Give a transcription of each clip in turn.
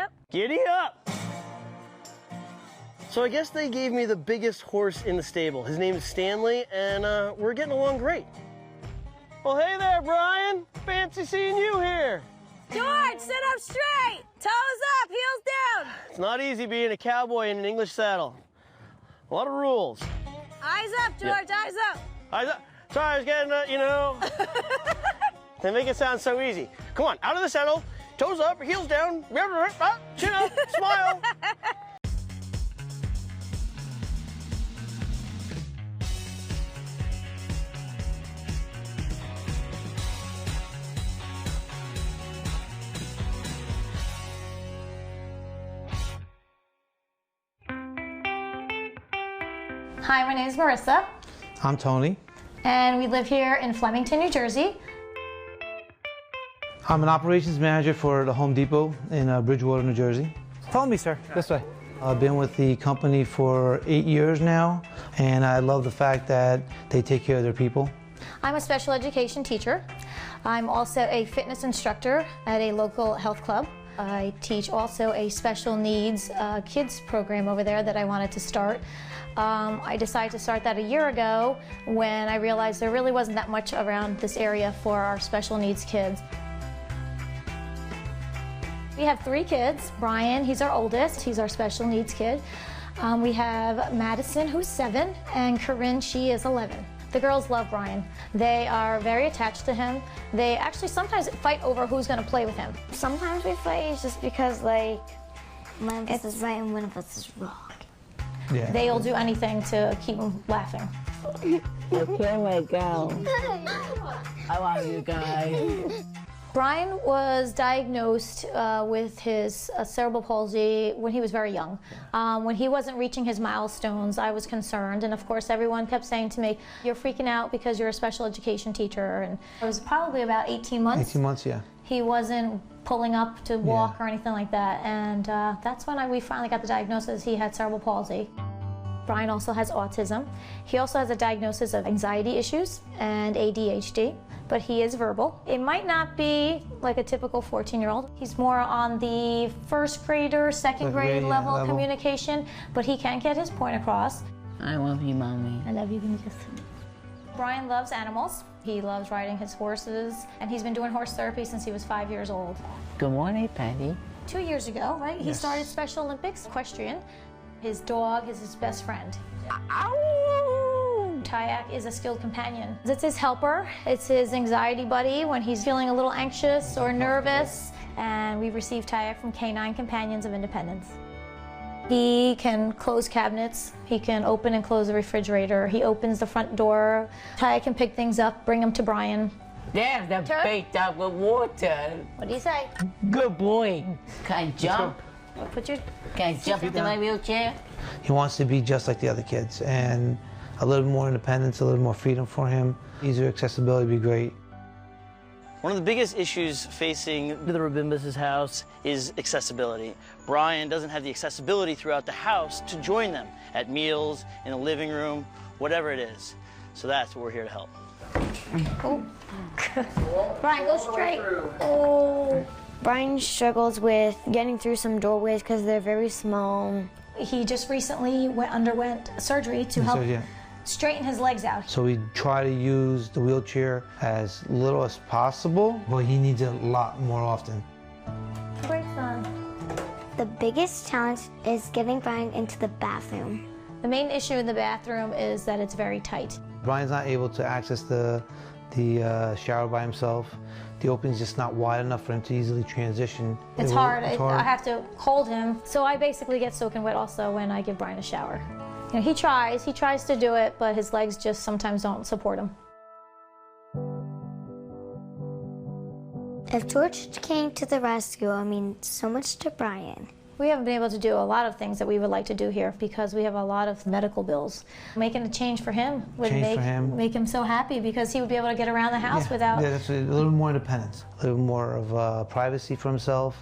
up. Giddy up! So I guess they gave me the biggest horse in the stable. His name is Stanley, and we're getting along great. Well, hey there, Brian. Fancy seeing you here. George, sit up straight. Toes up, heels down. It's not easy being a cowboy in an English saddle. A lot of rules. Eyes up, George, eyes up. Eyes up. Sorry, I was getting, They make it sound so easy. Come on, out of the saddle, toes up, heels down, chin up, smile. Hi, my name is Marissa. I'm Tony. And we live here in Flemington, New Jersey. I'm an operations manager for the Home Depot in Bridgewater, New Jersey. Follow me, sir. This way. I've been with the company for 8 years now, and I love the fact that they take care of their people. I'm a special education teacher. I'm also a fitness instructor at a local health club. I teach also a special needs kids program over there that I wanted to start. I decided to start that a year ago when I realized there really wasn't that much around this area for our special needs kids. We have 3 kids. Brian, he's our oldest, he's our special needs kid. We have Madison, who's 7, and Corinne, she is 11. The girls love Brian. They are very attached to him. They actually sometimes fight over who's going to play with him. Sometimes we fight just because, like, one of us is right and one of us is wrong. Yeah. They'll do anything to keep him laughing. You play my girl. I love you guys. Brian was diagnosed with his cerebral palsy when he was very young. When he wasn't reaching his milestones, I was concerned, and of course everyone kept saying to me, "You're freaking out because you're a special education teacher." And it was probably about 18 months. 18 months, yeah. He wasn't pulling up to walk or anything like that, and that's when we finally got the diagnosis. He had cerebral palsy. Brian also has autism. He also has a diagnosis of anxiety issues and ADHD, but he is verbal. It might not be like a typical 14-year-old. He's more on the first grader, second grade level communication, but he can get his point across. I love you, Mommy. I love you, Vinicius. Brian loves animals. He loves riding his horses, and he's been doing horse therapy since he was 5 years old. Good morning, Patty. 2 years ago, right? He started Special Olympics, equestrian. His dog is his best friend. Ow! Tyak is a skilled companion. It's his helper. It's his anxiety buddy when he's feeling a little anxious or nervous. And we received Tyak from Canine Companions of Independence. He can close cabinets. He can open and close the refrigerator. He opens the front door. Tyak can pick things up, bring them to Brian. There's the baked up with water. What do you say? Good boy. Can I jump? Put your... Can I jump into my wheelchair? He wants to be just like the other kids, and a little more independence, a little more freedom for him. Easier accessibility would be great. One of the biggest issues facing the Rabimbas' house is accessibility. Brian doesn't have the accessibility throughout the house to join them at meals, in the living room, whatever it is. So that's what we're here to help. Oh. Brian, go straight. Oh. Brian struggles with getting through some doorways because they're very small. He just recently underwent surgery to help straighten his legs out. So we try to use the wheelchair as little as possible, but he needs it a lot more often. Great fun. The biggest challenge is getting Brian into the bathroom. The main issue in the bathroom is that it's very tight. Brian's not able to access the shower by himself. The opening's just not wide enough for him to easily transition. It's hard. I have to hold him. So I basically get soaking wet also when I give Brian a shower. You know, he tries to do it, but his legs just sometimes don't support him. If George came to the rescue, I mean, so much to Brian. We haven't been able to do a lot of things that we would like to do here because we have a lot of medical bills. Making a change for him would make him so happy because he would be able to get around the house without... Yeah, that's a little more independence, a little more of privacy for himself.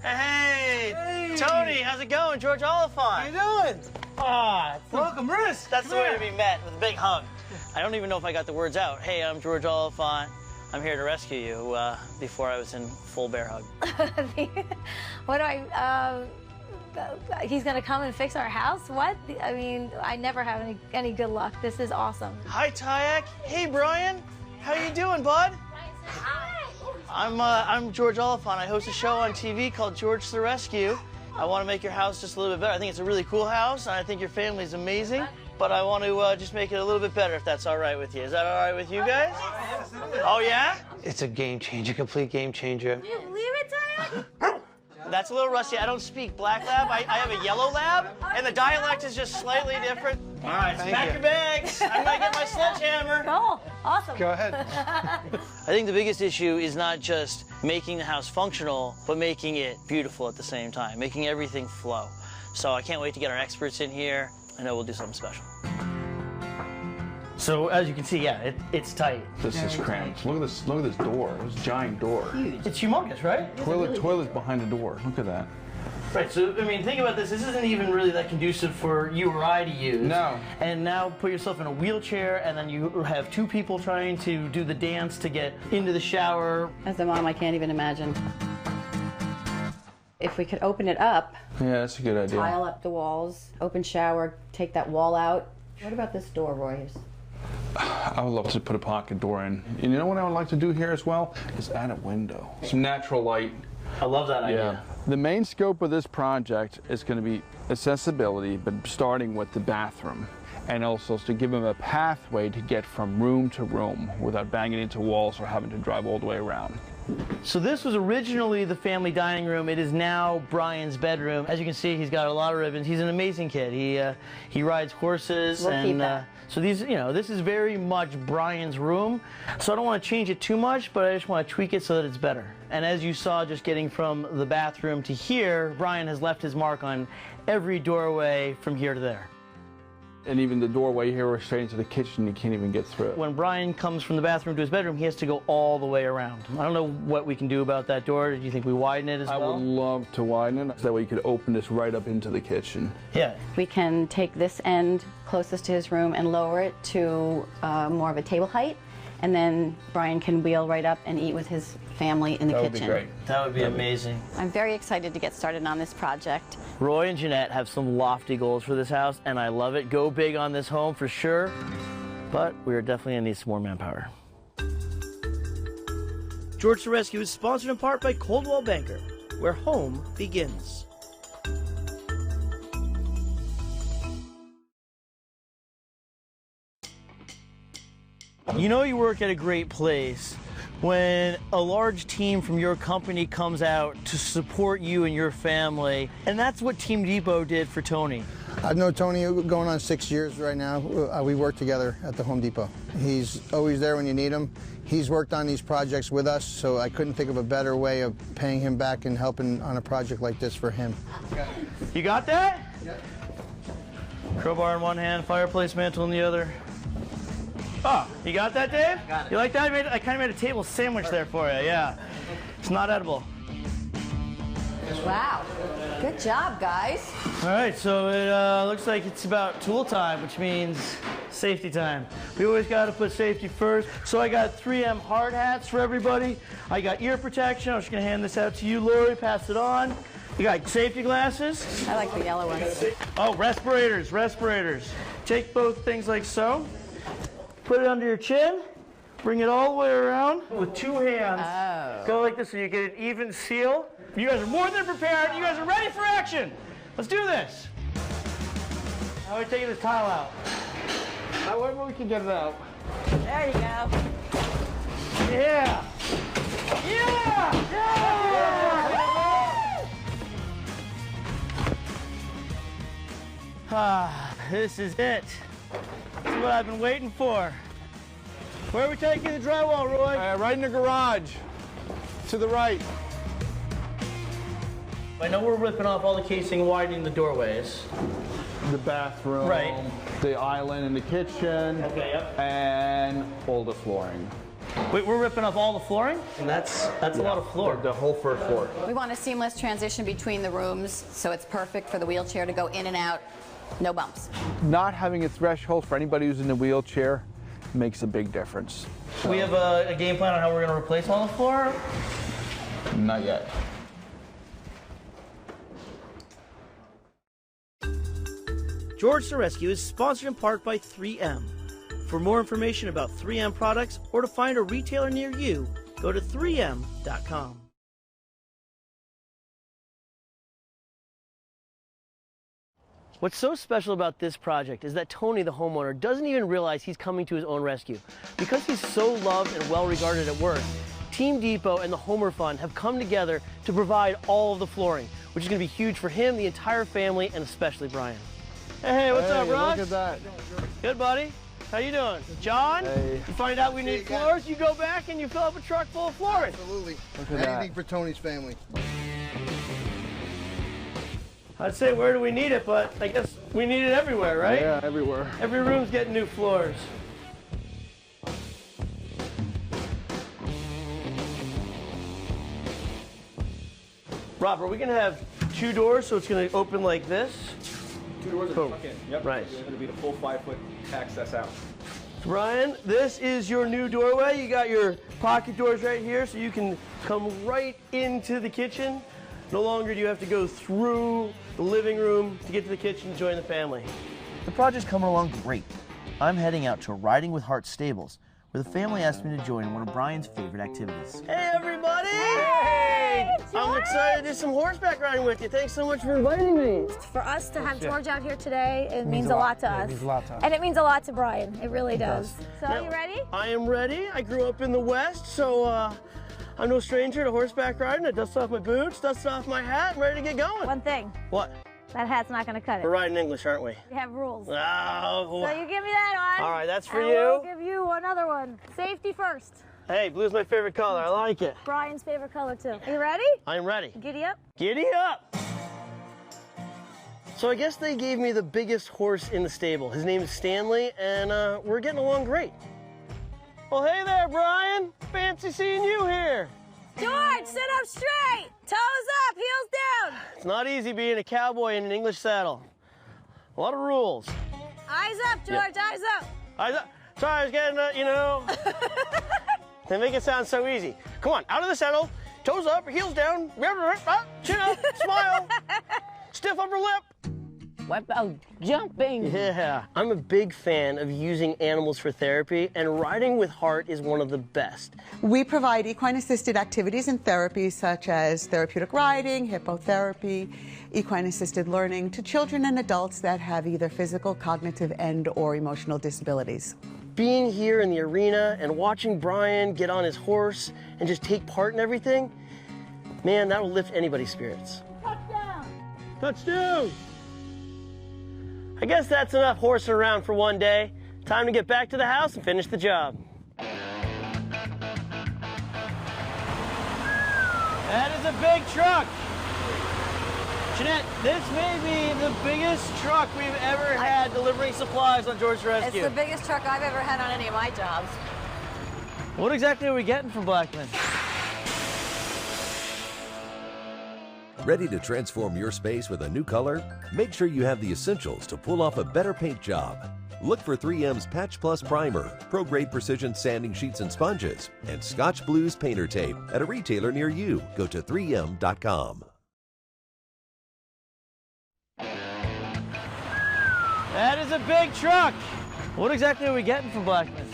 Hey, Tony, how's it going? George Oliphant. How you doing? Welcome, Riss. That's the way to be met, with a big hug. I don't even know if I got the words out. Hey, I'm George Oliphant. I'm here to rescue you before I was in full bear hug. What do I, he's gonna come and fix our house? What? I mean, I never have any good luck. This is awesome. Hi, Tyak. Hey, Brian. How you doing, bud? I'm George Oliphant. I host a show on TV called George to the Rescue. I want to make your house just a little bit better. I think it's a really cool house, and I think your family's amazing. But I want to just make it a little bit better, if that's all right with you. Is that all right with you guys? Oh, yeah? It's a game changer, complete game changer. Do you believe it, Tyak? That's a little rusty. I don't speak Black Lab. I have a Yellow Lab, and the dialect is just slightly different. All right, so pack your bags. I'm going to get my sledgehammer. Cool. Awesome. Go ahead. I think the biggest issue is not just making the house functional, but making it beautiful at the same time, making everything flow. So I can't wait to get our experts in here. I know we'll do something special. So as you can see, yeah, it's tight. This is cramped. Look at this door. This giant door. Huge. It's humongous, right? Toilet's behind the door. Look at that. Right, so, I mean, think about this. This isn't even really that conducive for you or I to use. No. And now put yourself in a wheelchair, and then you have two people trying to do the dance to get into the shower. As a mom, I can't even imagine. If we could open it up, Yeah, that's a good idea. tile up the walls, open shower, take that wall out. What about this door, Roy? I would love to put a pocket door in. And you know what I would like to do here as well? Is add a window. Some natural light. I love that idea. The main scope of this project is going to be accessibility, but starting with the bathroom. And also to give them a pathway to get from room to room without banging into walls or having to drive all the way around. So this was originally the family dining room. It is now Brian's bedroom. As you can see, he's got a lot of ribbons. He's an amazing kid. He rides horses, We'll keep that. So these, this is very much Brian's room. So I don't want to change it too much, but I just want to tweak it so that it's better. And as you saw, just getting from the bathroom to here, Brian has left his mark on every doorway from here to there. And even the doorway here, we're straight into the kitchen, you can't even get through it. When Brian comes from the bathroom to his bedroom, he has to go all the way around. I don't know what we can do about that door. Do you think we widen it as well? I would love to widen it, so that way you could open this right up into the kitchen. Yeah. We can take this end closest to his room and lower it to more of a table height, and then Brian can wheel right up and eat with his family in the kitchen. That would be great. That would be amazing. I'm very excited to get started on this project. Roy and Jeanette have some lofty goals for this house, and I love it. Go big on this home for sure, but we are definitely going to need some more manpower. George the Rescue is sponsored in part by Coldwell Banker, where home begins. You know you work at a great place when a large team from your company comes out to support you and your family, and that's what Team Depot did for Tony. I've known Tony going on 6 years right now. We work together at the Home Depot. He's always there when you need him. He's worked on these projects with us, so I couldn't think of a better way of paying him back and helping on a project like this for him. You got that? Yep. Crowbar in one hand, fireplace mantle in the other. Oh, you got that, Dave? Got it. You like that? I kind of made a table sandwich there for you, yeah. It's not edible. Wow. Good job, guys. All right, so it looks like it's about tool time, which means safety time. We always got to put safety first. So I got 3M hard hats for everybody. I got ear protection. I'm just going to hand this out to you, Lori. Pass it on. You got safety glasses. I like the yellow ones. Oh, respirators. Take both things like so. Put it under your chin. Bring it all the way around with two hands. Oh. Go like this so you get an even seal. You guys are more than prepared. You guys are ready for action. Let's do this. Now we're taking this tile out. However we can get it out. There you go. Yeah. Yeah. Yeah. Ah, this is it. This is what I've been waiting for. Where are we taking the drywall, Roy? Right in the garage. To the right. I know we're ripping off all the casing and widening the doorways. The bathroom. Right. The island in the kitchen. Okay, yep. And all the flooring. Wait, we're ripping off all the flooring? And that's a lot of floor. The whole first floor. We want a seamless transition between the rooms, so it's perfect for the wheelchair to go in and out, no bumps. Not having a threshold for anybody who's in a wheelchair makes a big difference. We have a game plan on how we're going to replace all the floor? Not yet. George the Rescue is sponsored in part by 3M. For more information about 3M products or to find a retailer near you, go to 3m.com. What's so special about this project is that Tony, the homeowner, doesn't even realize he's coming to his own rescue. Because he's so loved and well regarded at work, Team Depot and the Homer Fund have come together to provide all of the flooring, which is going to be huge for him, the entire family, and especially Brian. Hey, what's up, Ross? Look at that. Good, buddy. How you doing? John, you find out we need floors, you go back and you fill up a truck full of flooring. Absolutely. Look at that. Anything for Tony's family. I'd say where do we need it, but I guess we need it everywhere, right? Yeah, everywhere. Every room's getting new floors. Rob, are we gonna have 2 doors, so it's gonna open like this? 2 doors and tuck in. Yep. Right. It's going to be the full 5-foot access out. Brian, this is your new doorway. You got your pocket doors right here, so you can come right into the kitchen. No longer do you have to go through the living room to get to the kitchen and join the family. The project's coming along great. I'm heading out to Riding with Heart Stables, where the family asked me to join one of Brian's favorite activities. Hey, everybody! Hey! I'm excited to do some horseback riding with you. Thanks so much for inviting me. For us to have George out here today, it means a lot to us. It means a lot to us. And it means a lot to Brian. It really does. So, Now, are you ready? I am ready. I grew up in the West, so I'm no stranger to horseback riding. I dust off my boots, dust off my hat, and ready to get going. One thing. What? That hat's not going to cut it. We're riding English, aren't we? We have rules. Oh. So you give me that one. All right, that's for and you. We'll give you another one. Safety first. Hey, blue's my favorite color. I like it. Brian's favorite color, too. Are you ready? I'm ready. Giddy up. Giddy up! So I guess they gave me the biggest horse in the stable. His name is Stanley, and we're getting along great. Well, hey there, Brian. Fancy seeing you here. George, sit up straight. Toes up, heels down. It's not easy being a cowboy in an English saddle. A lot of rules. Eyes up, George, eyes up. Eyes up. Sorry, I was getting, They make it sound so easy. Come on, out of the saddle, toes up, heels down, chin up, smile, stiff upper lip. What about jumping? Yeah, I'm a big fan of using animals for therapy, and Riding with Heart is one of the best. We provide equine-assisted activities and therapies such as therapeutic riding, hippotherapy, equine-assisted learning to children and adults that have either physical, cognitive, and/or emotional disabilities. Being here in the arena and watching Brian get on his horse and just take part in everything, man, that will lift anybody's spirits. Touchdown. Touchdown! I guess that's enough horsing around for one day. Time to get back to the house and finish the job. That is a big truck. Jeanette, this may be the biggest truck we've ever had delivering supplies on George the Rescue. It's the biggest truck I've ever had on any of my jobs. What exactly are we getting from Blackman? Ready to transform your space with a new color? Make sure you have the essentials to pull off a better paint job. Look for 3M's Patch Plus Primer, Pro-Grade Precision Sanding Sheets and Sponges, and Scotch Blues Painter Tape at a retailer near you. Go to 3M.com. That is a big truck. What exactly are we getting from Blackman?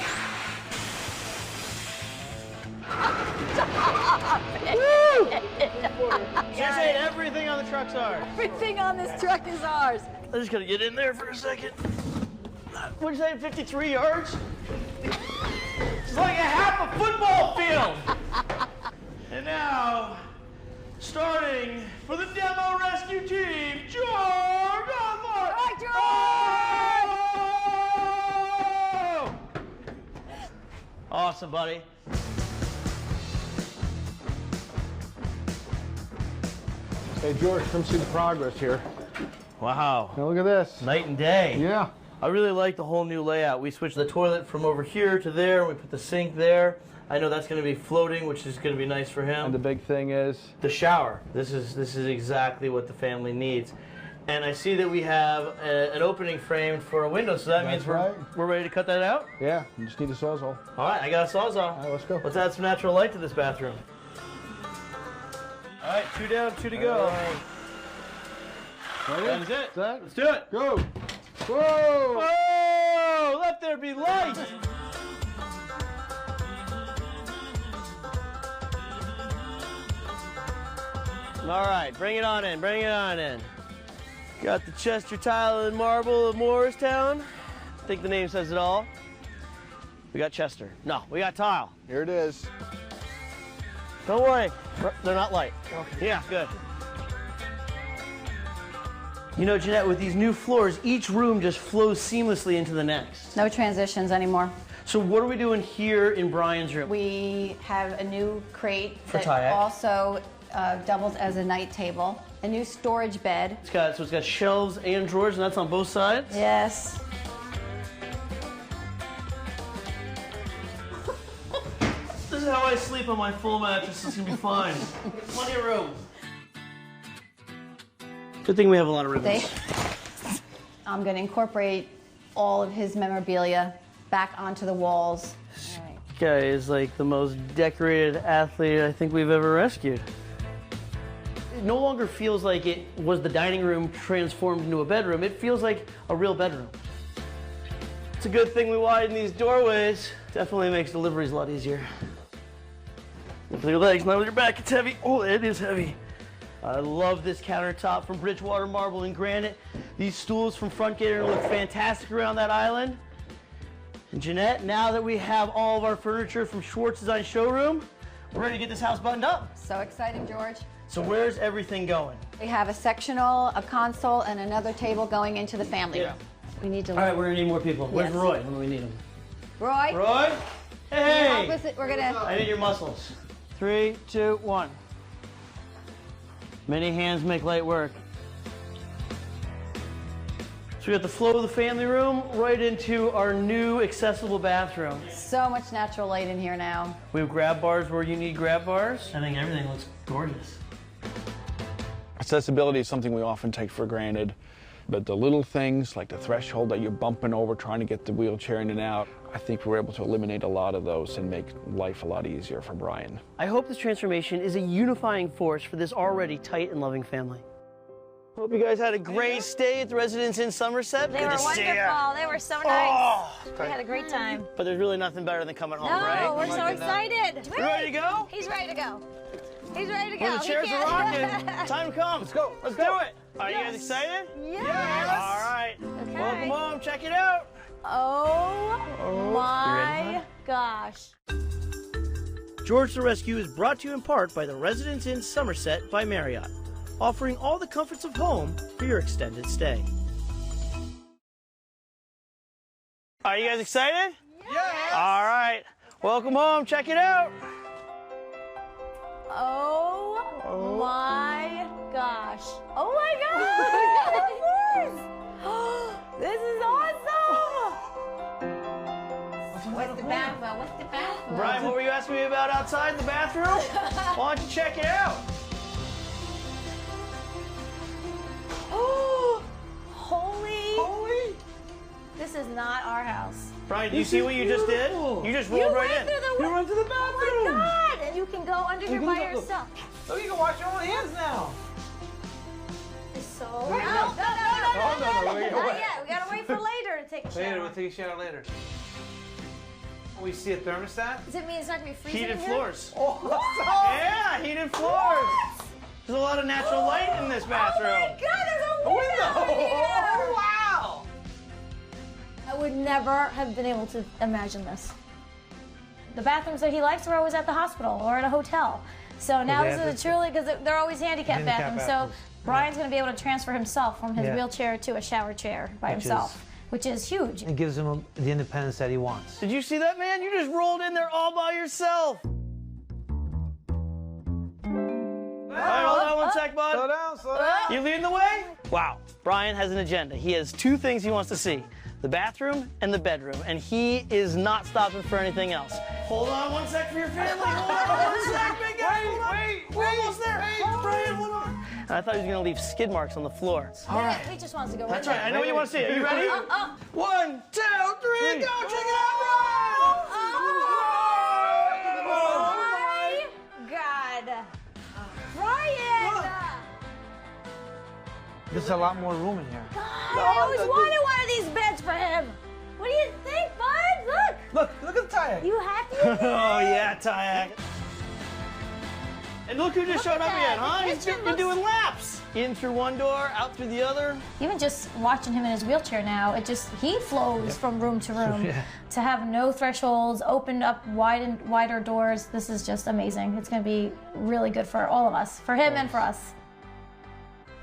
Woo! She's saying everything on the truck's ours. Everything on this truck is ours. I'm just gonna get in there for a second. What'd you say, 53 yards? It's like a half a football field. And now, starting for the demo rescue team, George Osborne. Hi, George! Oh! Awesome, buddy. Hey, George, come see the progress here. Wow. Now look at this. Night and day. Yeah. I really like the whole new layout. We switched the toilet from over here to there. We put the sink there. I know that's going to be floating, which is going to be nice for him. And the big thing is? The shower. This is exactly what the family needs. And I see that we have an opening framed for a window, so that means we're ready to cut that out? Yeah, you just need a Sawzall. All right, I got a Sawzall. All right, let's go. Let's add some natural light to this bathroom. All right, 2 down, 2 to go. That is it. Let's do it. Go. Whoa! Whoa! Let there be light! All right, bring it on in, bring it on in. Got the Chester Tile and Marble of Morristown. I think the name says it all. We got Chester. No, we got tile. Here it is. Don't worry, they're not light. Okay. Yeah, good. You know, Jeanette, with these new floors, each room just flows seamlessly into the next. No transitions anymore. So what are we doing here in Brian's room? We have a new crate For that Tayak. also doubles as a night table. A new storage bed. It's got shelves and drawers, and that's on both sides? Yes. This is how I sleep on my full mattress. It's gonna be fine. Plenty of room. Good thing we have a lot of ribbons. I'm going to incorporate all of his memorabilia back onto the walls. This guy is like the most decorated athlete I think we've ever rescued. It no longer feels like it was the dining room transformed into a bedroom. It feels like a real bedroom. It's a good thing we widen these doorways. Definitely makes deliveries a lot easier. Lift your legs, not with your back. It's heavy. Oh, it is heavy. I love this countertop from Bridgewater Marble and Granite. These stools from Frontgate are gonna look fantastic around that island. And Jeanette, now that we have all of our furniture from Schwartz Design Showroom, we're ready to get this house buttoned up. So exciting, George. So where's everything going? We have a sectional, a console, and another table going into the family room. We need to. All right, we're gonna need more people. Where's Yes. Roy when we need him? Roy? Roy? Hey! Opposite, we're gonna. I need your muscles. 3, 2, 1. Many hands make light work. So we got the flow of the family room right into our new accessible bathroom. So much natural light in here now. We have grab bars where you need grab bars. I think everything looks gorgeous. Accessibility is something we often take for granted, but the little things like the threshold that you're bumping over trying to get the wheelchair in and out, I think we're able to eliminate a lot of those and make life a lot easier for Brian. I hope this transformation is a unifying force for this already tight and loving family. Hope you guys had a great stay at the Residence Inn Somerset. They Good were to see ya. wonderful. They were so nice. We had a great time. But there's really nothing better than coming home, No, right? we're so excited. You ready to go? He's ready to go. He's ready to go. Well, the chairs He are can't- rocking. Time comes. Let's go. Let's do it. Are you guys excited? Yes. All right. Okay. Welcome home. Check it out. Oh my gosh. George the Rescue is brought to you in part by the Residence Inn Somerset by Marriott, offering all the comforts of home for your extended stay. Are you guys excited? Yes. All right. Welcome home. Check it out. Oh my gosh. Oh my god. This is awesome. What's the bathroom? What's the bathroom? Brian, what were you asking me about outside the bathroom? Why don't you check it out? Oh, holy. This is not our house. Brian, do you see what you just did? You just rolled right in. You went to the bathroom. Oh my god. And you can go under here by can go- yourself. Look, you can wash your own hands now. It's so No, no. no, wait, Not wait. yet. We gotta wait for later to take a Later, shower. we'll take a shower later. We see a thermostat. Does it mean it's not gonna be freezing Heated in here? floors. Oh, Yeah, heated floors. There's a lot of natural light in this bathroom. Oh my god, there's a a window! window. in here. Oh, wow. I would never have been able to imagine this. The bathrooms that he likes were always at the hospital or at a hotel. So now they this have is truly, because they're always handicapped Handicap bathrooms. bathrooms. So Brian's going to be able to transfer himself from his Yeah. wheelchair to a shower chair by Which himself, which is huge. It gives him the independence that he wants. Did you see that, man? You just rolled in there all by yourself. All right, hold on one sec, bud. Slow down, slow down. You leading the way? Wow. Brian has an agenda. He has two things he wants to see. The bathroom and the bedroom, and he is not stopping for anything else. Hold on one sec for your family. Hold on one sec, big guy. Hold on. We're almost there. Brian, hold on. And I thought he was going to leave skid marks on the floor. All right. He just wants to go. That's right. I know what you want to see. Are you ready? 1, 2, 3, go! Check it out, God. Brian! There's a lot more room in here. God, I always wanted one of these beds for him. What do you think, bud? Look. Look at the Tyak. You happy? Oh, yeah, Tyak. And look who just showed up again, huh? He's been doing laps. In through one door, out through the other. Even just watching him in his wheelchair now, he flows from room to room. To have no thresholds, opened up wider doors, this is just amazing. It's going to be really good for all of us, for him and for us.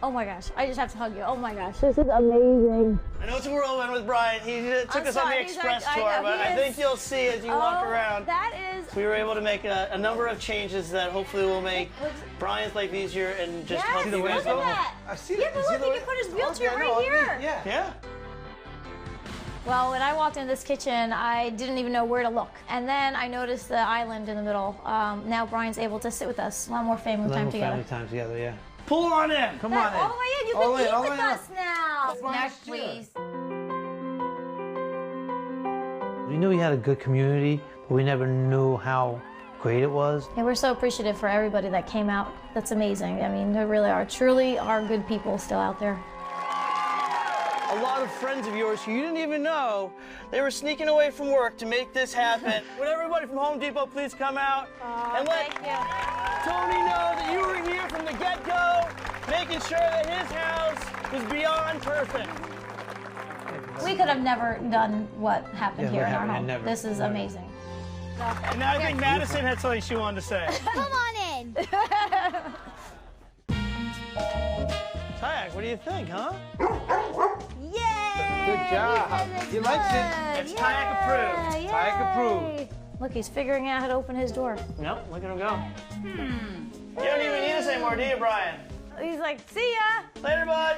Oh my gosh, I just have to hug you. Oh my gosh, this is amazing. I know it's a whirlwind with Brian. He took us on the express tour, but I think you'll see as you walk around. That is. We were able to make a number of changes that hopefully will make Brian's life easier and just help you guys look at that. I see Yeah, but look, he can put his wheelchair right here. Yeah. Well, when I walked into this kitchen, I didn't even know where to look. And then I noticed the island in the middle. Now Brian's able to sit with us. A lot more family time together. Yeah. Pull on in. Come on in. All the way in. You can eat with us now. Next, please. We knew we had a good community, but we never knew how great it was. And we're so appreciative for everybody that came out. That's amazing. I mean, there really truly are good people still out there. A lot of friends of yours who you didn't even know, they were sneaking away from work to make this happen. Would everybody from Home Depot please come out and let Tony know that you were here from the get-go, making sure that his house was beyond perfect. We could have never done what happened here in our home. Never. This is amazing. And now I think Madison had something she wanted to say. Come on in. Tyak, what do you think, huh? Yay! Good job. He likes it. It's Tyak approved. Yay! Tyak approved. Look, he's figuring out how to open his door. Nope, look at him go. You don't even need us anymore, do you, Brian? He's like, see ya. Later, bud.